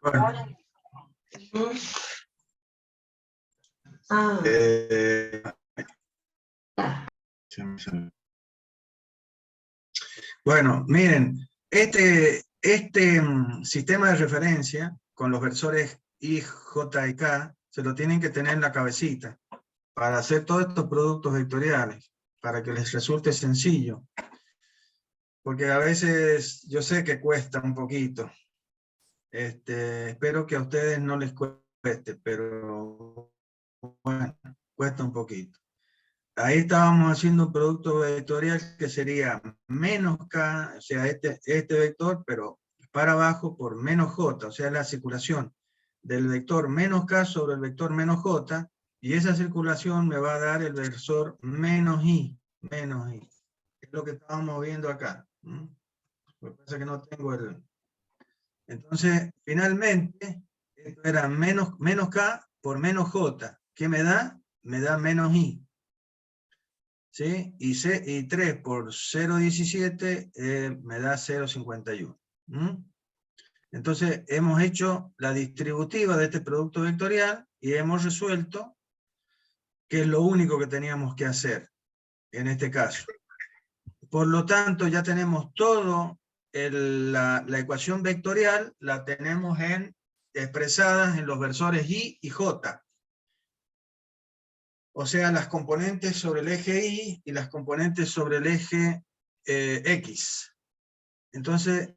Bueno. Bueno, miren, este sistema de referencia con los versores I, J y K se lo tienen que tener en la cabecita para hacer todos estos productos vectoriales, para que les resulte sencillo. Porque a veces yo sé que cuesta un poquito. Espero que a ustedes no les cueste, pero bueno, cuesta un poquito. Ahí estábamos haciendo un producto vectorial que sería menos K, o sea, este vector, pero para abajo por menos J, o sea, la circulación del vector menos K sobre el vector menos J, y esa circulación me va a dar el versor menos I. Es lo que estábamos viendo acá. Lo que pasa es que no tengo el... Entonces, finalmente, esto era menos K por menos J. ¿Qué me da? Me da menos I. ¿Sí? Y 3 por 0,17 me da 0,51. Entonces, hemos hecho la distributiva de este producto vectorial y hemos resuelto que es lo único que teníamos que hacer en este caso. Por lo tanto, ya tenemos todo, la ecuación vectorial la tenemos expresadas en los versores I y J. O sea, las componentes sobre el eje Y y las componentes sobre el eje X. Entonces,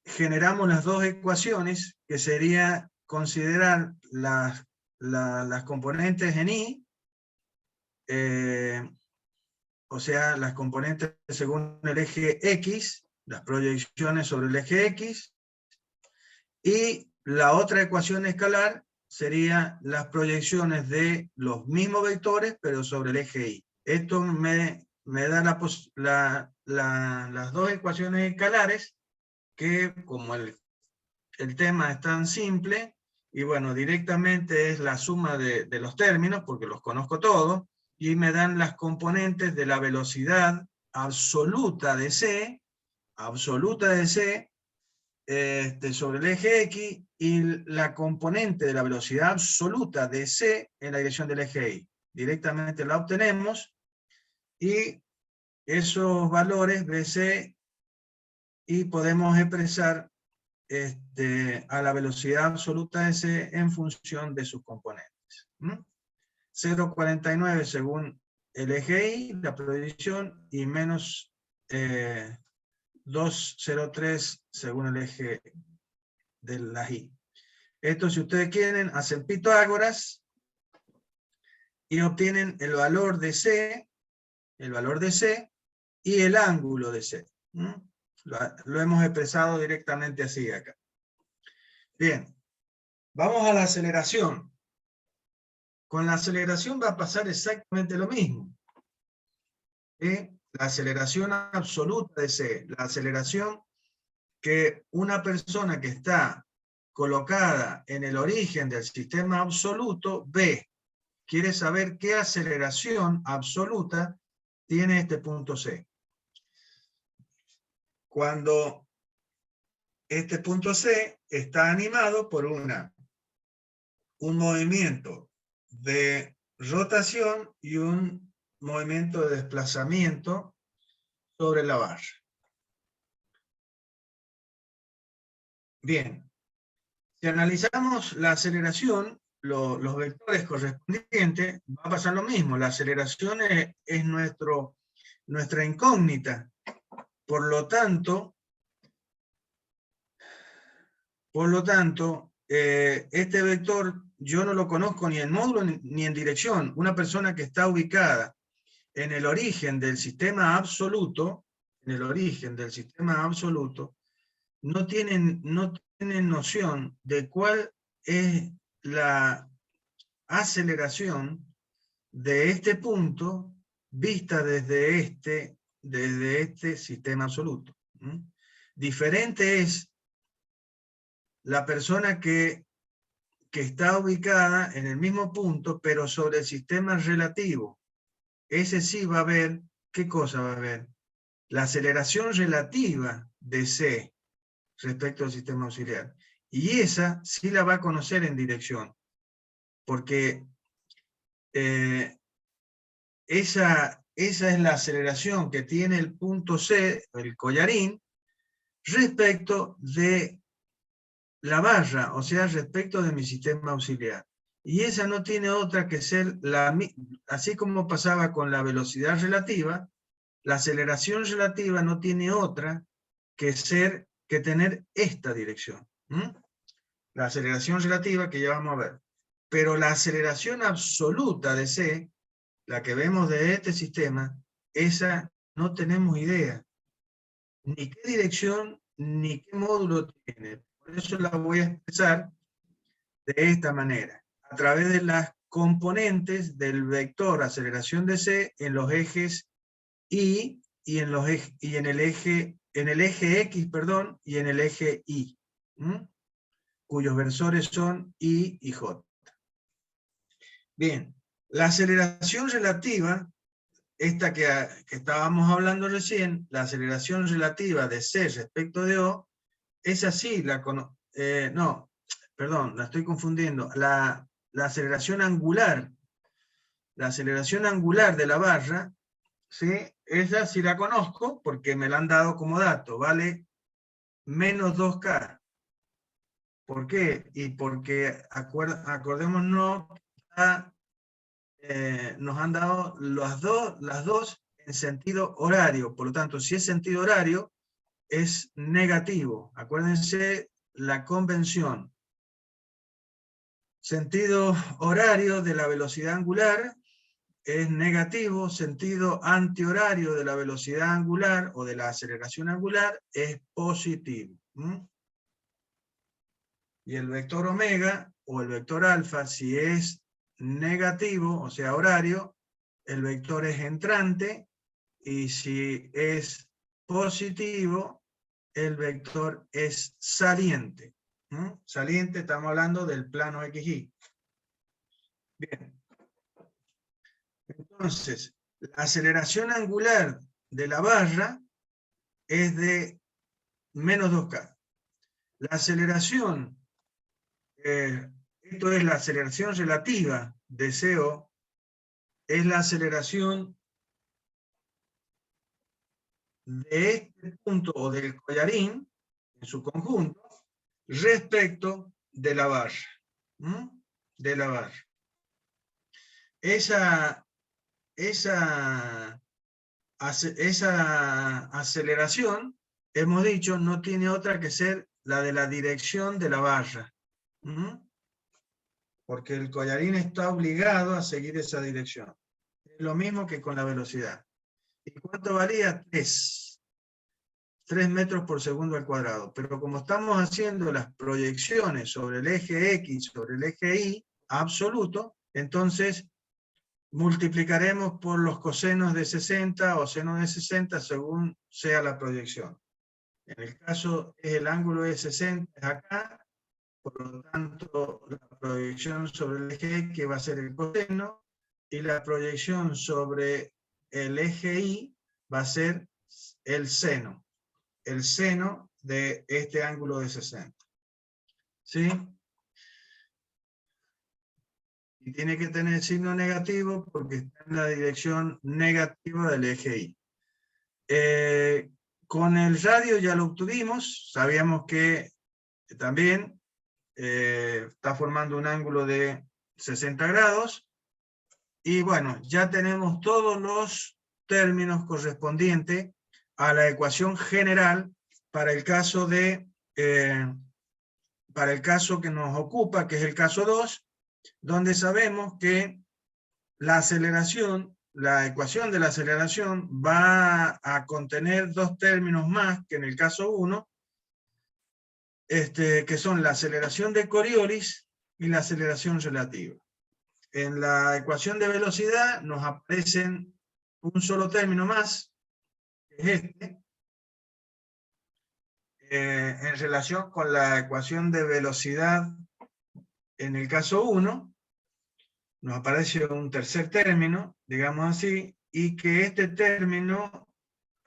generamos las dos ecuaciones, que sería considerar las componentes en Y, o sea, las componentes según el eje X, las proyecciones sobre el eje X, y la otra ecuación escalar sería las proyecciones de los mismos vectores, pero sobre el eje Y. Esto me da las dos ecuaciones escalares, que como el tema es tan simple, y bueno, directamente es la suma de los términos, porque los conozco todos, y me dan las componentes de la velocidad absoluta de C, sobre el eje X, y la componente de la velocidad absoluta de C en la dirección del eje Y. Directamente la obtenemos, y esos valores BC, y podemos expresar a la velocidad absoluta de C en función de sus componentes. 0,49 según el eje Y, la proyección, y menos 2,03 según el eje de la Y. Esto, si ustedes quieren, hacen Pitágoras y obtienen el valor de C y el ángulo de C. Lo hemos expresado directamente así acá. Bien, vamos a la aceleración. Con la aceleración va a pasar exactamente lo mismo. La aceleración absoluta de C, la aceleración que una persona que está colocada en el origen del sistema absoluto ve. Quiere saber qué aceleración absoluta tiene este punto C. Cuando este punto C está animado por un movimiento de rotación y un movimiento de desplazamiento sobre la barra. Bien, si analizamos la aceleración, los vectores correspondientes, va a pasar lo mismo. La aceleración es nuestra incógnita. Por lo tanto, este vector yo no lo conozco ni en módulo ni en dirección. Una persona que está ubicada en el origen del sistema absoluto, no tienen noción de cuál es la aceleración de este punto vista desde este sistema absoluto. Diferente es la persona que está ubicada en el mismo punto, pero sobre el sistema relativo. Ese sí va a ver, ¿qué cosa va a ver? La aceleración relativa de C respecto al sistema auxiliar. Y esa sí la va a conocer en dirección, porque esa es la aceleración que tiene el punto C, el collarín, respecto de la barra, o sea, respecto de mi sistema auxiliar. Y esa no tiene otra que ser, así como pasaba con la velocidad relativa, la aceleración relativa no tiene otra que tener esta dirección. La aceleración relativa que ya vamos a ver. Pero la aceleración absoluta de C, la que vemos de este sistema, esa no tenemos idea. Ni qué dirección, ni qué módulo tiene. Por eso la voy a expresar de esta manera. A través de las componentes del vector aceleración de C en los ejes Y y en el eje X, perdón, y en el eje Y, cuyos versores son I y J. Bien, la aceleración relativa, esta que estábamos hablando recién, la aceleración relativa de C respecto de O, es así, no, perdón, la estoy confundiendo, la aceleración angular de la barra, ¿sí? Esa sí la conozco porque me la han dado como dato, vale menos 2K. ¿Por qué? Y porque acordémonos, nos han dado las dos en sentido horario. Por lo tanto, si es sentido horario, es negativo. Acuérdense la convención. Sentido horario de la velocidad angular es negativo, sentido antihorario de la velocidad angular o de la aceleración angular es positivo. Y el vector omega o el vector alfa, si es negativo, o sea horario, el vector es entrante, y si es positivo, el vector es saliente. Saliente, estamos hablando del plano XY. Bien. Entonces, la aceleración angular de la barra es de menos 2K. La aceleración, esto es la aceleración relativa de CO, es la aceleración de este punto o del collarín, en su conjunto, respecto de la barra. De la barra. Esa aceleración, hemos dicho, no tiene otra que ser la de la dirección de la barra. Porque el collarín está obligado a seguir esa dirección. Es lo mismo que con la velocidad. ¿Y cuánto varía? 3 metros por segundo al cuadrado. Pero como estamos haciendo las proyecciones sobre el eje X, sobre el eje Y, absoluto, entonces multiplicaremos por los cosenos de 60 o senos de 60 según sea la proyección. En el caso el ángulo de 60 es acá, por lo tanto la proyección sobre el eje X va a ser el coseno, y la proyección sobre el eje Y va a ser el seno de este ángulo de 60. ¿Sí? Y tiene que tener signo negativo porque está en la dirección negativa del eje Y. Con el radio ya lo obtuvimos, sabíamos que también está formando un ángulo de 60 grados, y bueno, ya tenemos todos los términos correspondientes a la ecuación general para el caso que nos ocupa, que es el caso 2, donde sabemos que la aceleración, la ecuación de la aceleración va a contener dos términos más que en el caso 1, que son la aceleración de Coriolis y la aceleración relativa. En la ecuación de velocidad nos aparecen un solo término más, que es este, en relación con la ecuación de velocidad en el caso 1, nos aparece un tercer término, digamos así, y que este término,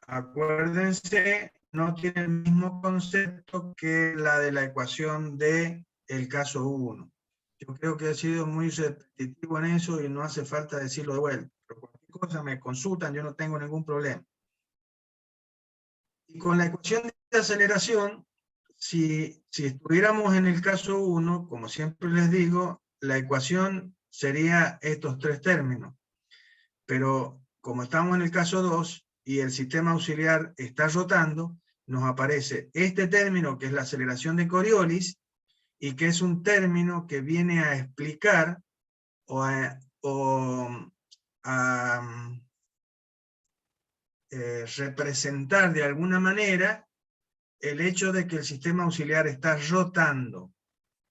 acuérdense no tiene el mismo concepto que la de la ecuación del caso 1. Yo creo que he sido muy repetitivo en eso y no hace falta decirlo de vuelta. Pero cualquier cosa me consultan, yo no tengo ningún problema. Y con la ecuación de aceleración, si estuviéramos en el caso 1, como siempre les digo, la ecuación sería estos tres términos. Pero como estamos en el caso 2 y el sistema auxiliar está rotando, nos aparece este término que es la aceleración de Coriolis y que es un término que viene a explicar o a representar de alguna manera el hecho de que el sistema auxiliar está rotando.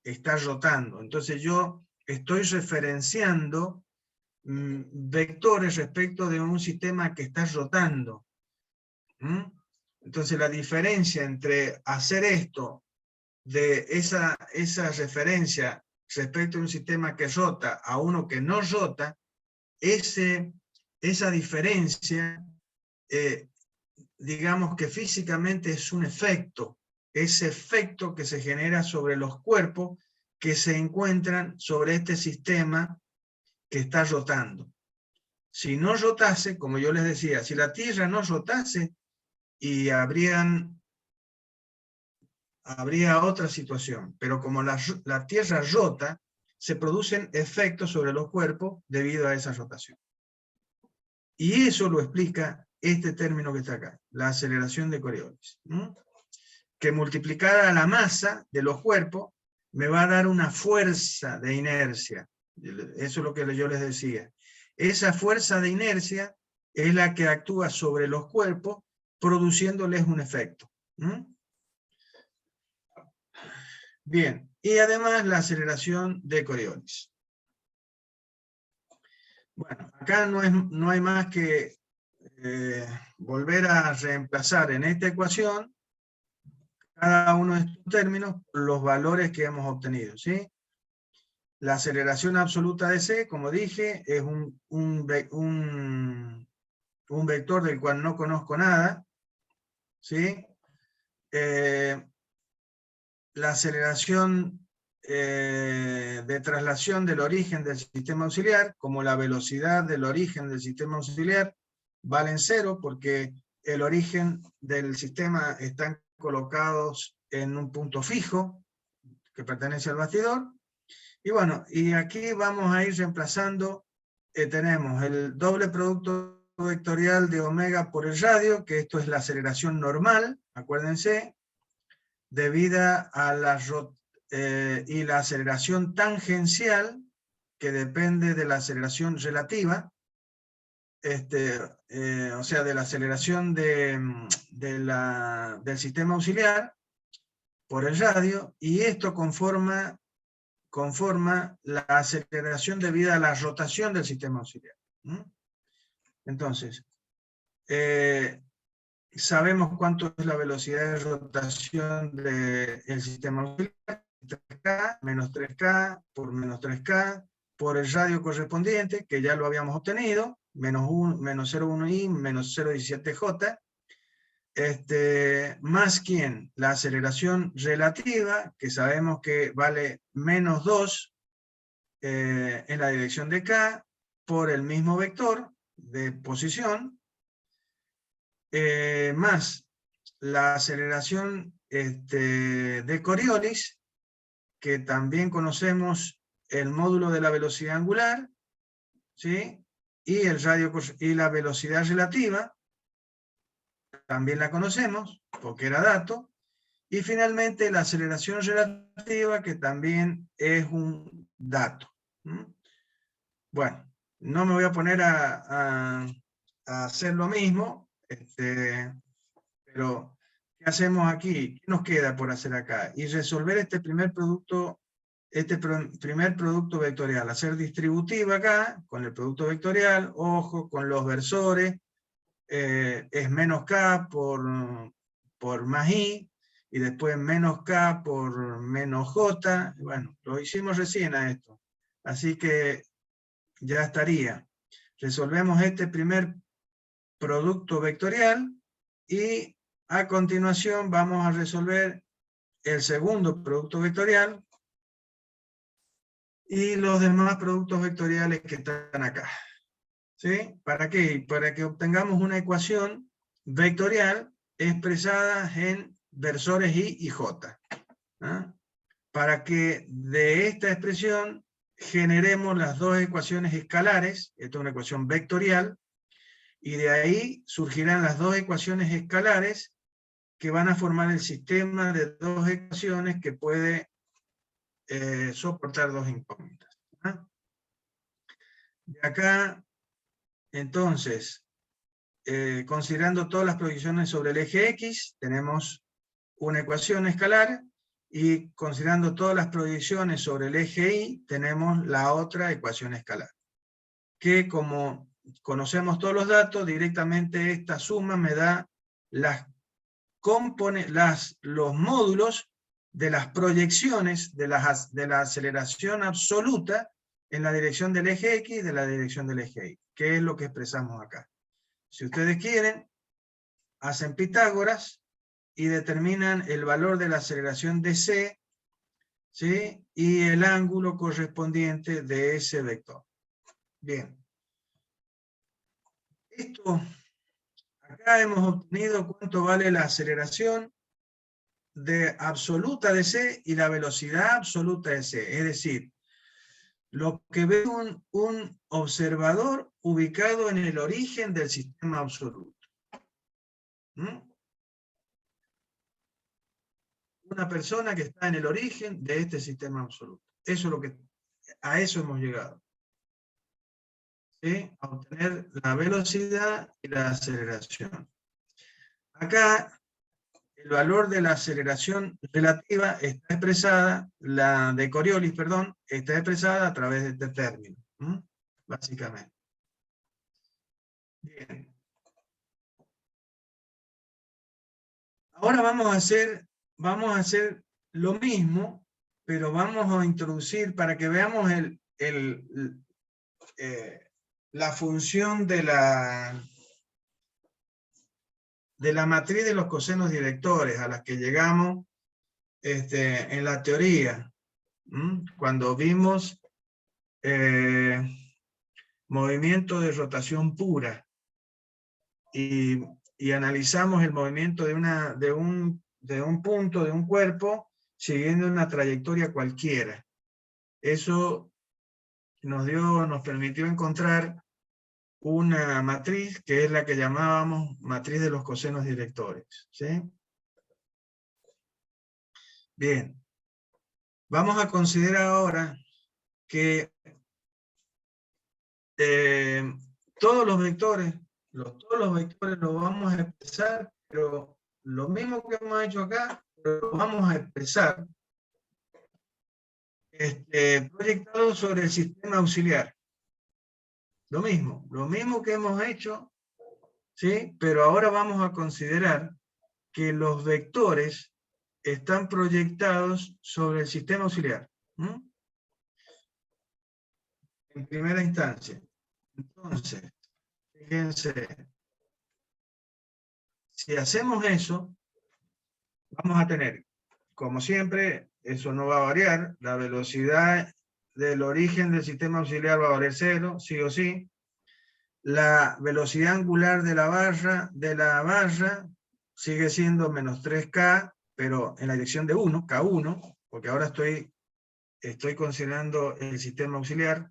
Entonces yo estoy referenciando vectores respecto de un sistema que está rotando. Entonces la diferencia entre hacer esto de esa referencia respecto a un sistema que rota a uno que no rota, esa diferencia, digamos que físicamente es un efecto, ese efecto que se genera sobre los cuerpos que se encuentran sobre este sistema que está rotando. Si no rotase, como yo les decía, si la Tierra no rotase, y habría otra situación, pero como la Tierra rota, se producen efectos sobre los cuerpos debido a esa rotación. Y eso lo explica este término que está acá, la aceleración de Coriolis, que multiplicada a la masa de los cuerpos me va a dar una fuerza de inercia. Eso es lo que yo les decía. Esa fuerza de inercia es la que actúa sobre los cuerpos produciéndoles un efecto. Bien, y además la aceleración de Coriolis. Bueno, acá no hay más que volver a reemplazar en esta ecuación cada uno de estos términos los valores que hemos obtenido, ¿sí? La aceleración absoluta de C, como dije, es un vector del cual no conozco nada, ¿sí? La aceleración de traslación del origen del sistema auxiliar, como la velocidad del origen del sistema auxiliar, valen 0 porque el origen del sistema están colocados en un punto fijo que pertenece al bastidor. Y bueno, y aquí vamos a ir reemplazando, tenemos el doble producto vectorial de omega por el radio, que esto es la aceleración normal, acuérdense, debida a y la aceleración tangencial, que depende de la aceleración relativa, o sea, de la aceleración del sistema auxiliar por el radio, y esto conforma la aceleración debida a la rotación del sistema auxiliar. Entonces, sabemos cuánto es la velocidad de rotación del sistema auxiliar, 3K, menos 3K, por menos 3K, por el radio correspondiente, que ya lo habíamos obtenido, menos 0,1i, menos 0,17j, más ¿quién? La aceleración relativa, que sabemos que vale menos 2 en la dirección de K, por el mismo vector de posición, más la aceleración de Coriolis, que también conocemos el módulo de la velocidad angular, ¿sí? Y la velocidad relativa, también la conocemos, porque era dato, y finalmente la aceleración relativa, que también es un dato. Bueno, no me voy a poner a hacer lo mismo, pero ¿qué hacemos aquí? ¿Qué nos queda por hacer acá? Y resolver este primer producto vectorial, hacer distributiva acá, con el producto vectorial, ojo, con los versores, es menos K por más I, y después menos K por menos J, bueno, lo hicimos recién a esto, así que ya estaría. Resolvemos este primer producto vectorial y a continuación vamos a resolver el segundo producto vectorial y los demás productos vectoriales que están acá. ¿Sí? ¿Para qué? Para que obtengamos una ecuación vectorial expresada en versores y y j. ¿Ah? Para que de esta expresión generemos las dos ecuaciones escalares, esta es una ecuación vectorial, y de ahí surgirán las dos ecuaciones escalares que van a formar el sistema de dos ecuaciones que puede soportar dos incógnitas. ¿Ah? De acá, entonces, considerando todas las proyecciones sobre el eje X, tenemos una ecuación escalar, y considerando todas las proyecciones sobre el eje Y, tenemos la otra ecuación escalar. Que como conocemos todos los datos, directamente esta suma me da los módulos de las proyecciones de la aceleración absoluta en la dirección del eje X y de la dirección del eje Y, que es lo que expresamos acá. Si ustedes quieren, hacen Pitágoras y determinan el valor de la aceleración de C, ¿sí? Y el ángulo correspondiente de ese vector. Bien. Esto, acá hemos obtenido cuánto vale la aceleración absoluta de C y la velocidad absoluta de C. Es decir, lo que ve un observador ubicado en el origen del sistema absoluto. ¿Mm? Una persona que está en el origen de este sistema absoluto. Eso es lo que, a eso hemos llegado. ¿Sí? A obtener la velocidad y la aceleración. Acá, el valor de la aceleración relativa está expresada, la de Coriolis, perdón, está expresada a través de este término. Básicamente. Bien. Ahora vamos a hacer lo mismo, pero vamos a introducir, para que veamos la función de la matriz de los cosenos directores a las que llegamos en la teoría, cuando vimos movimiento de rotación pura y analizamos el movimiento de un punto, de un cuerpo, siguiendo una trayectoria cualquiera. Eso nos permitió encontrar una matriz que es la que llamábamos matriz de los cosenos directores. ¿Sí? Bien. Vamos a considerar ahora que todos los vectores los vamos a expresar, pero lo mismo que hemos hecho acá, lo vamos a expresar proyectado sobre el sistema auxiliar. Lo mismo que hemos hecho, ¿sí? Pero ahora vamos a considerar que los vectores están proyectados sobre el sistema auxiliar. En primera instancia. Entonces, fíjense, si hacemos eso, vamos a tener, como siempre, eso no va a variar, la velocidad del origen del sistema auxiliar va a valer 0, sí o sí. La velocidad angular de la barra sigue siendo menos 3K, pero en la dirección de 1, K1, porque ahora estoy considerando el sistema auxiliar.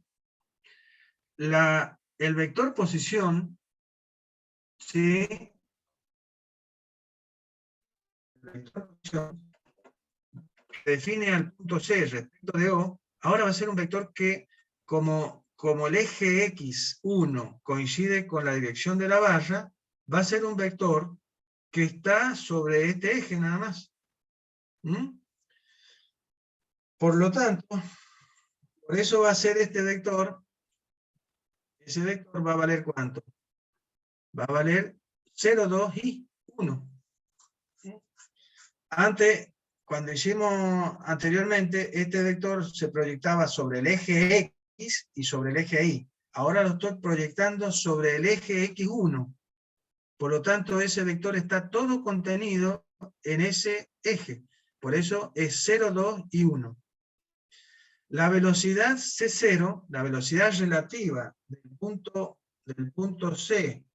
El vector posición, ¿sí? El vector posición define al punto C respecto de O, ahora va a ser un vector que, como el eje X1 coincide con la dirección de la barra, va a ser un vector que está sobre este eje nada más. Por lo tanto, por eso va a ser este vector, ese vector va a valer ¿cuánto? Va a valer 0, 2 y 1. Cuando hicimos anteriormente, este vector se proyectaba sobre el eje X y sobre el eje Y. Ahora lo estoy proyectando sobre el eje X1. Por lo tanto, ese vector está todo contenido en ese eje. Por eso es 0, 2 y 1. La velocidad C0, la velocidad relativa del punto C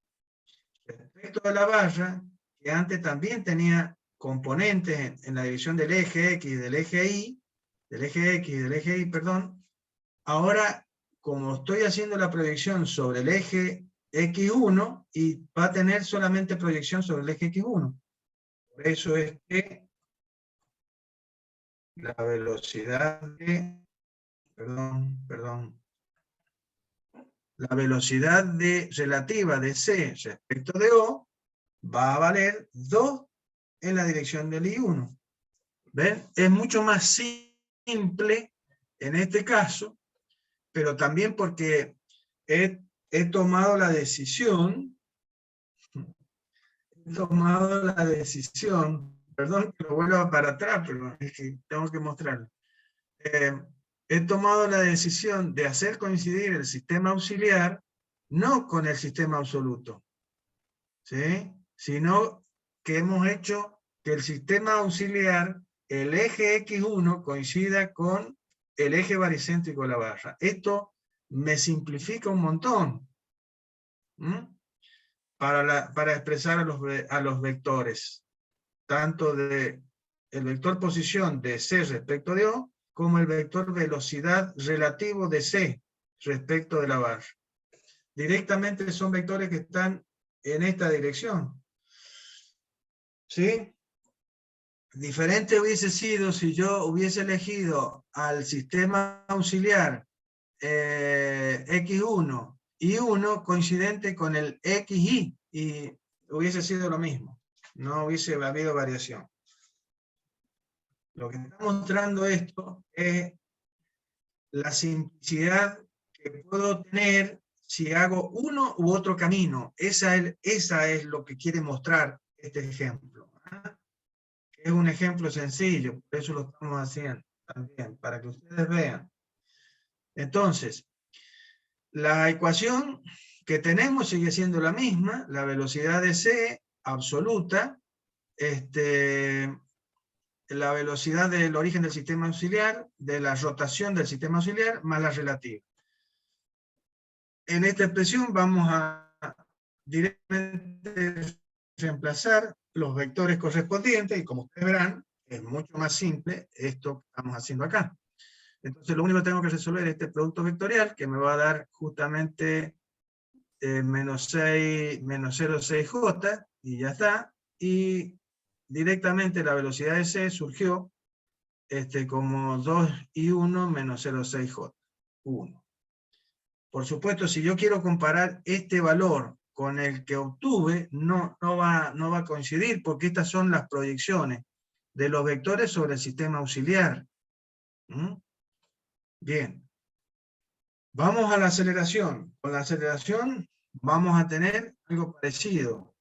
respecto de la barra, que antes también tenía componentes en la dirección del eje X y del eje Y, perdón, ahora, como estoy haciendo la proyección sobre el eje X1, y va a tener solamente proyección sobre el eje X1. Por eso es que la velocidad de, la velocidad relativa de C respecto de O va a valer 2 en la dirección del I1. ¿Ven? Es mucho más simple en este caso, pero también porque he tomado la decisión, perdón que lo vuelva para atrás, pero es que tengo que mostrarlo. He tomado la decisión de hacer coincidir el sistema auxiliar no con el sistema absoluto, ¿sí? Sino que hemos hecho que el sistema auxiliar, el eje X1, coincida con el eje baricéntrico de la barra. Esto me simplifica un montón para expresar a los vectores, tanto de el vector posición de C respecto de O, como el vector velocidad relativo de C respecto de la barra. Directamente son vectores que están en esta dirección. ¿Sí? Diferente hubiese sido si yo hubiese elegido al sistema auxiliar X1 y 1 coincidente con el XY, y hubiese sido lo mismo. No hubiese habido variación. Lo que está mostrando esto es la simplicidad que puedo tener si hago uno u otro camino. Esa es lo que quiere mostrar este ejemplo. Es un ejemplo sencillo, por eso lo estamos haciendo también, para que ustedes vean. Entonces, la ecuación que tenemos sigue siendo la misma, la velocidad de C absoluta, la velocidad del origen del sistema auxiliar, de la rotación del sistema auxiliar, más la relativa. En esta expresión vamos a directamente reemplazar los vectores correspondientes, y como ustedes verán, es mucho más simple esto que estamos haciendo acá. Entonces lo único que tengo que resolver es este producto vectorial, que me va a dar justamente menos 0,6j, y ya está. Y directamente la velocidad de C surgió como 2 y 1 menos 0,6j, 1. Por supuesto, si yo quiero comparar este valor con el que obtuve, no va a coincidir, porque estas son las proyecciones de los vectores sobre el sistema auxiliar. Bien. Vamos a la aceleración. Con la aceleración vamos a tener algo parecido.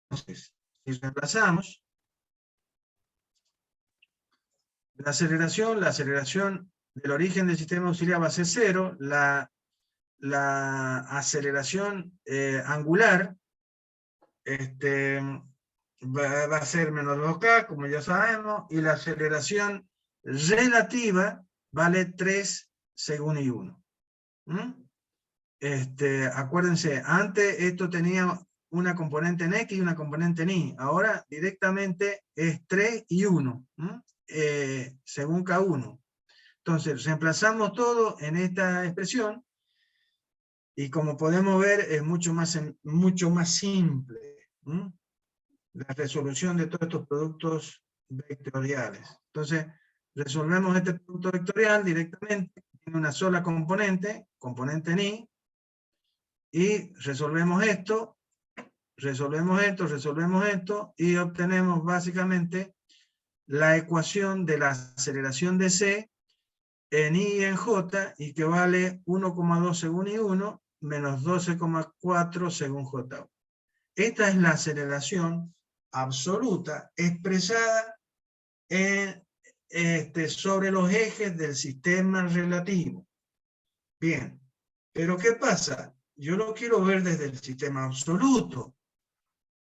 Entonces, si reemplazamos la aceleración del origen del sistema auxiliar va a ser 0, la aceleración angular va a ser menos 2k, como ya sabemos, y la aceleración relativa vale 3 según I1. Acuérdense, antes esto tenía una componente en X y una componente en Y. Ahora directamente es 3 y 1, según K1. Entonces, reemplazamos todo en esta expresión, y como podemos ver, es mucho más simple la resolución de todos estos productos vectoriales. Entonces, resolvemos este producto vectorial directamente, tiene una sola componente en Y, y resolvemos esto, y obtenemos básicamente la ecuación de la aceleración de C en Y y en J, y que vale 1,2 según I1 menos 12,4 según J1. Esta es la aceleración absoluta expresada sobre los ejes del sistema relativo. Bien, Pero ¿qué pasa? Yo lo quiero ver desde el sistema absoluto,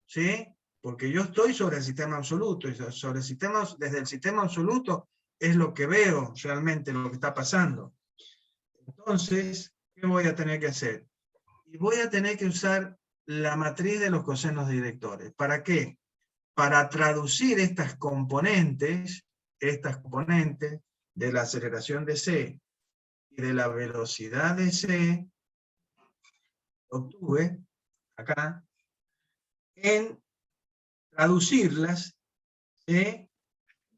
¿sí? Porque yo estoy sobre el sistema absoluto, y sobre el sistema, desde el sistema absoluto es lo que veo realmente, lo que está pasando. Entonces, ¿qué voy a tener que hacer? Y voy a tener que usar la matriz de los cosenos directores. ¿Para qué? Para traducir estas componentes de la aceleración de C y de la velocidad de C, obtuve acá, en traducirlas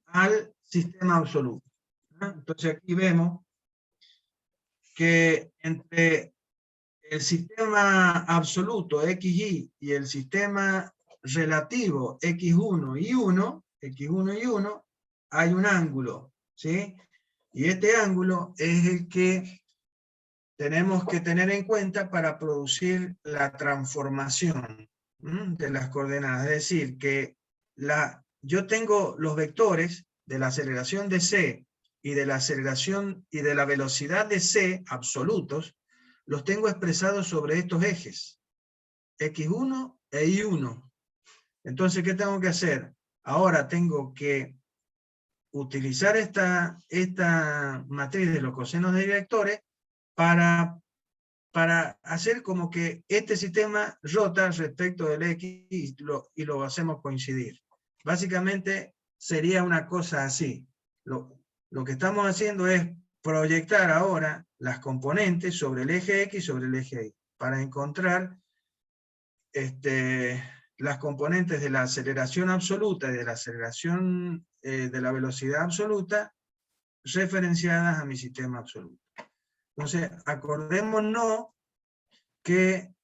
al sistema absoluto. Entonces aquí vemos que entre el sistema absoluto XY y el sistema relativo X1 y 1, hay un ángulo, ¿sí? Y este ángulo es el que tenemos que tener en cuenta para producir la transformación de las coordenadas. Es decir, que yo tengo los vectores de la aceleración de C y de la aceleración y de la velocidad de C absolutos, los tengo expresados sobre estos ejes, X1 e Y1. Entonces, ¿qué tengo que hacer? Ahora tengo que utilizar esta matriz de los cosenos de vectores para hacer como que este sistema rota respecto del X y lo hacemos coincidir. Básicamente sería una cosa así. Lo que estamos haciendo es proyectar ahora las componentes sobre el eje X y sobre el eje Y, para encontrar las componentes de la aceleración absoluta y de la aceleración de la velocidad absoluta referenciadas a mi sistema absoluto. Entonces, acordémonos que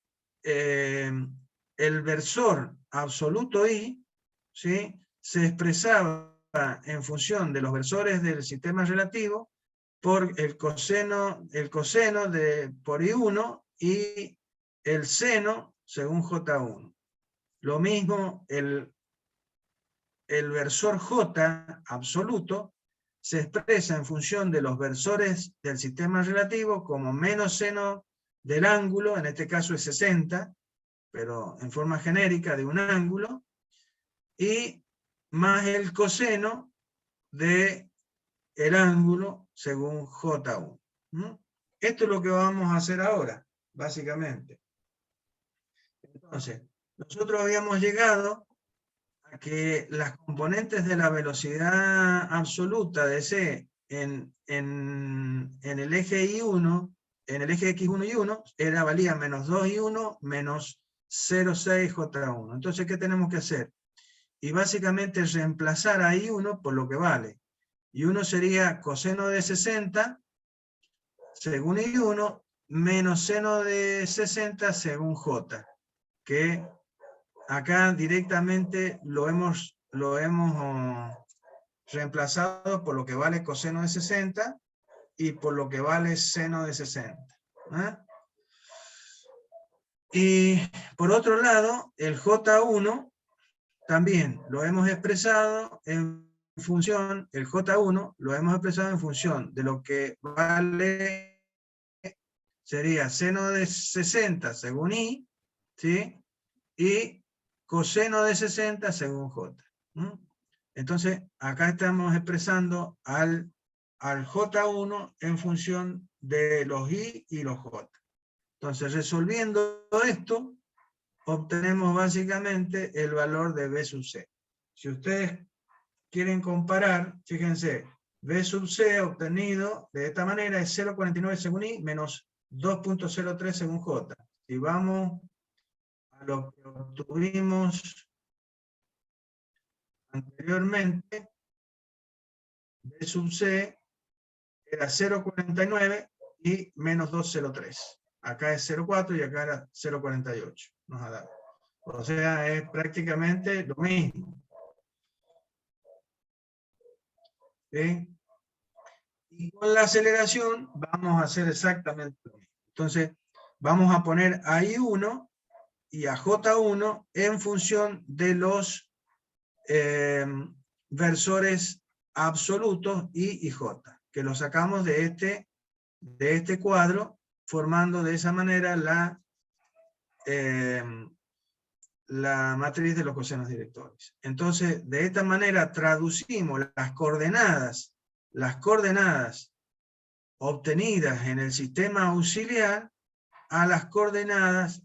el versor absoluto I, ¿sí?, se expresaba en función de los versores del sistema relativo por el coseno por I1 y el seno según J1. Lo mismo el versor J absoluto se expresa en función de los versores del sistema relativo como menos seno del ángulo, en este caso es 60, pero en forma genérica de un ángulo, y más el coseno de el ángulo según J1. Esto es lo que vamos a hacer ahora, básicamente. Entonces, nosotros habíamos llegado a que las componentes de la velocidad absoluta de C en el eje Y1, en el eje X1 y 1, valía menos 2 y 1 menos 0,6 J1. Entonces, ¿qué tenemos que hacer? Y básicamente reemplazar a I1 por lo que vale. Y1 sería coseno de 60 según I1 menos seno de 60 según J, que acá directamente lo hemos reemplazado por lo que vale coseno de 60 y por lo que vale seno de 60. Y por otro lado, el J1 también lo hemos expresado en función, el J1 lo hemos expresado en función de lo que vale, sería seno de 60 según I, ¿sí?, y coseno de 60 según J. Entonces, acá estamos expresando al J1 en función de los I y los J. Entonces, resolviendo esto, obtenemos básicamente el valor de B sub C. Si ustedes quieren comparar, fíjense, B sub C obtenido de esta manera es 0,49 según I menos 2,03 según J. Si vamos a lo que obtuvimos anteriormente, B sub C era 0,49 y menos 2,03. Acá es 0,4 y acá era 0,48. Nos ha dado. O sea, es prácticamente lo mismo. ¿Sí? Y con la aceleración vamos a hacer exactamente lo mismo. Entonces, vamos a poner a I1 y a J1 en función de los versores absolutos I y J, que lo sacamos de este cuadro formando de esa manera la matriz de los cosenos directores. Entonces, de esta manera traducimos las coordenadas obtenidas en el sistema auxiliar a las coordenadas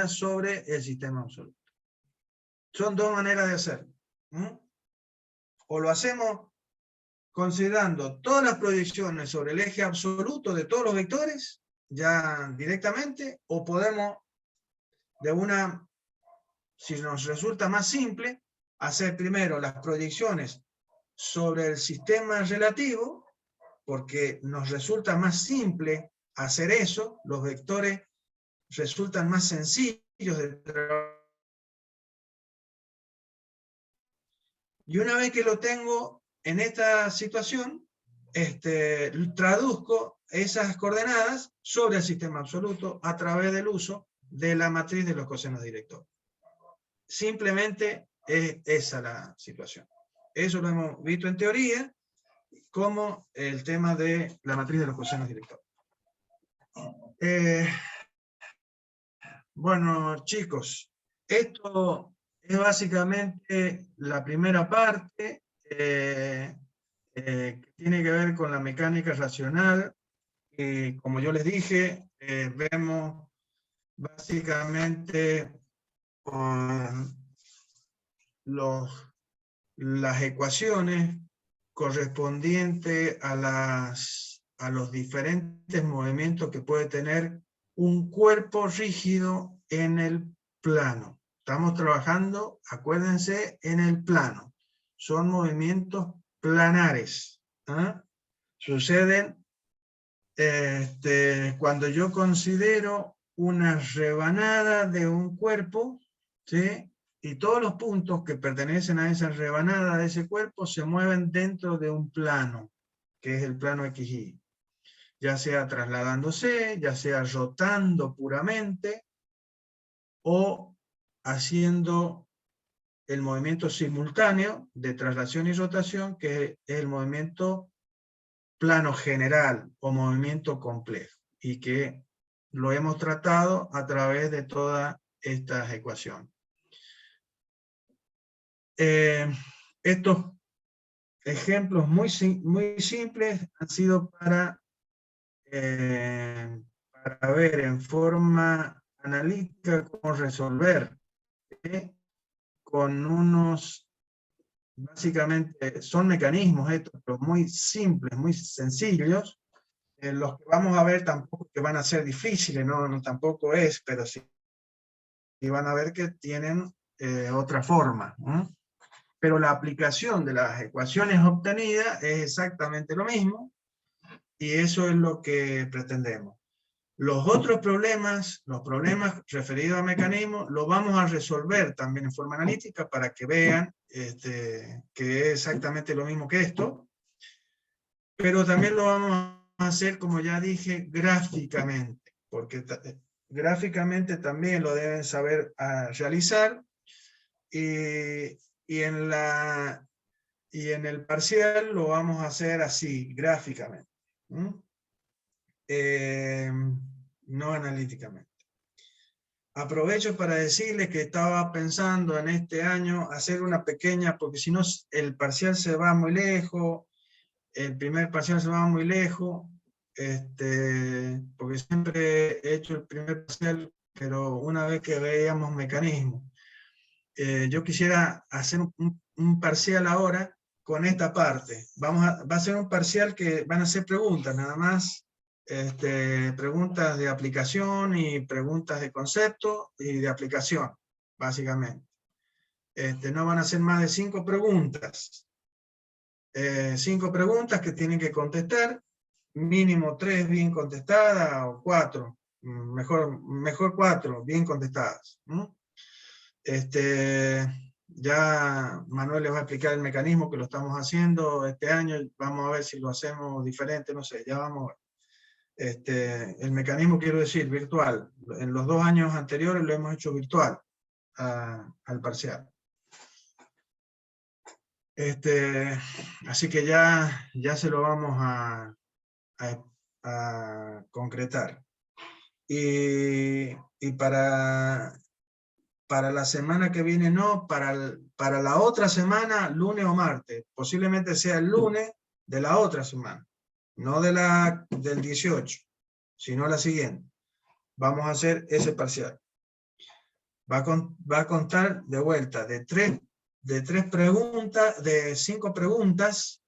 sobre el sistema absoluto. Son dos maneras de hacerlo. O lo hacemos considerando todas las proyecciones sobre el eje absoluto de todos los vectores, ya directamente, o podemos, si nos resulta más simple, hacer primero las proyecciones sobre el sistema relativo, porque nos resulta más simple hacer eso, los vectores resultan más sencillos de trabajar. Y una vez que lo tengo en esta situación, traduzco esas coordenadas sobre el sistema absoluto a través del uso de la matriz de los cosenos directores. Simplemente es esa la situación. Eso lo hemos visto en teoría, como el tema de la matriz de los cosenos directores. Bueno, chicos, esto es básicamente la primera parte, que tiene que ver con la mecánica racional. Como yo les dije, vemos básicamente las ecuaciones correspondientes a los diferentes movimientos que puede tener un cuerpo rígido en el plano. Estamos trabajando, acuérdense, en el plano. Son movimientos planares. Suceden cuando yo considero una rebanada de un cuerpo, ¿sí? Y todos los puntos que pertenecen a esa rebanada de ese cuerpo se mueven dentro de un plano, que es el plano XY. Ya sea trasladándose, ya sea rotando puramente, o haciendo el movimiento simultáneo de traslación y rotación, que es el movimiento plano general o movimiento complejo, y que lo hemos tratado a través de todas estas ecuaciones. Estos ejemplos muy simples han sido para ver en forma analítica cómo resolver, con unos, básicamente son mecanismos estos, pero muy simples, muy sencillos. Los que vamos a ver tampoco que van a ser difíciles, no tampoco es, pero sí van a ver que tienen otra forma. Pero la aplicación de las ecuaciones obtenidas es exactamente lo mismo, y eso es lo que pretendemos. Los otros problemas, los problemas referidos a mecanismos, los vamos a resolver también en forma analítica para que vean que es exactamente lo mismo que esto, pero también lo vamos a hacer, como ya dije, gráficamente, porque gráficamente también lo deben saber realizar, y en el parcial lo vamos a hacer así, gráficamente. No analíticamente. Aprovecho para decirles que estaba pensando en este año hacer una pequeña, porque si no el parcial se va muy lejos, el primer parcial se va muy lejos, porque siempre he hecho el primer parcial, pero una vez que veíamos mecanismos. Yo quisiera hacer un parcial ahora con esta parte. Va a ser un parcial que van a ser preguntas, nada más. Preguntas de aplicación y preguntas de concepto y de aplicación, básicamente. No van a ser más de 5 preguntas. 5 preguntas que tienen que contestar, mínimo 3 bien contestadas o 4, mejor 4 bien contestadas. Ya Manuel les va a explicar el mecanismo que lo estamos haciendo este año, vamos a ver si lo hacemos diferente, no sé, ya vamos a ver. El mecanismo, quiero decir, virtual. En los 2 años anteriores lo hemos hecho virtual al parcial. Así que ya se lo vamos a a concretar. Y para la semana que viene no, para la otra semana, lunes o martes. Posiblemente sea el lunes de la otra semana, no del 18, sino la siguiente. Vamos a hacer ese parcial. Va a contar de vuelta de tres preguntas, de 5 preguntas,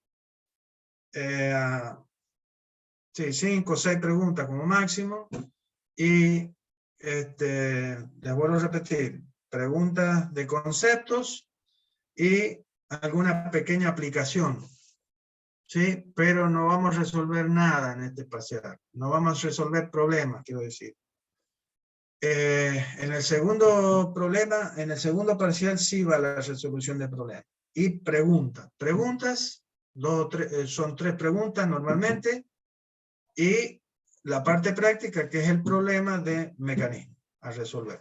sí, 5 o 6 preguntas como máximo, y les vuelvo a repetir, preguntas de conceptos y alguna pequeña aplicación, ¿sí? Pero no vamos a resolver nada en este parcial, no vamos a resolver problemas, quiero decir. En el segundo parcial sí va la resolución de problemas. Y preguntas, son 3 preguntas normalmente, y la parte práctica, que es el problema de mecanismo a resolver.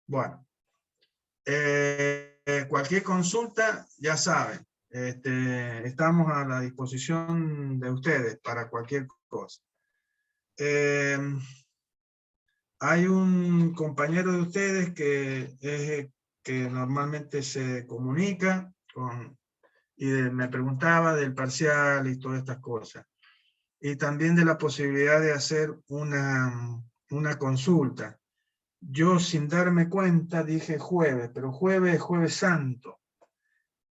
Bueno, cualquier consulta, ya saben, estamos a la disposición de ustedes para cualquier cosa. Hay un compañero de ustedes que normalmente se comunica y me preguntaba del parcial y todas estas cosas. Y también de la posibilidad de hacer una consulta. Yo, sin darme cuenta, dije jueves, pero jueves es Jueves Santo.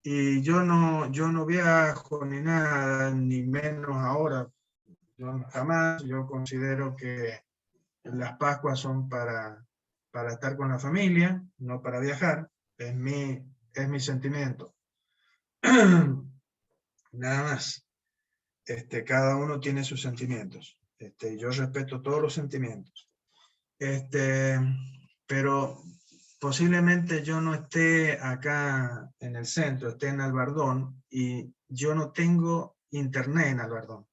Y yo no viajo ni nada, ni menos ahora. Yo considero que las Pascuas son para estar con la familia, no para viajar. Es mi sentimiento. Nada más. Cada uno tiene sus sentimientos. Yo respeto todos los sentimientos. Pero posiblemente yo no esté acá en el centro, esté en Albardón, y yo no tengo internet en Albardón.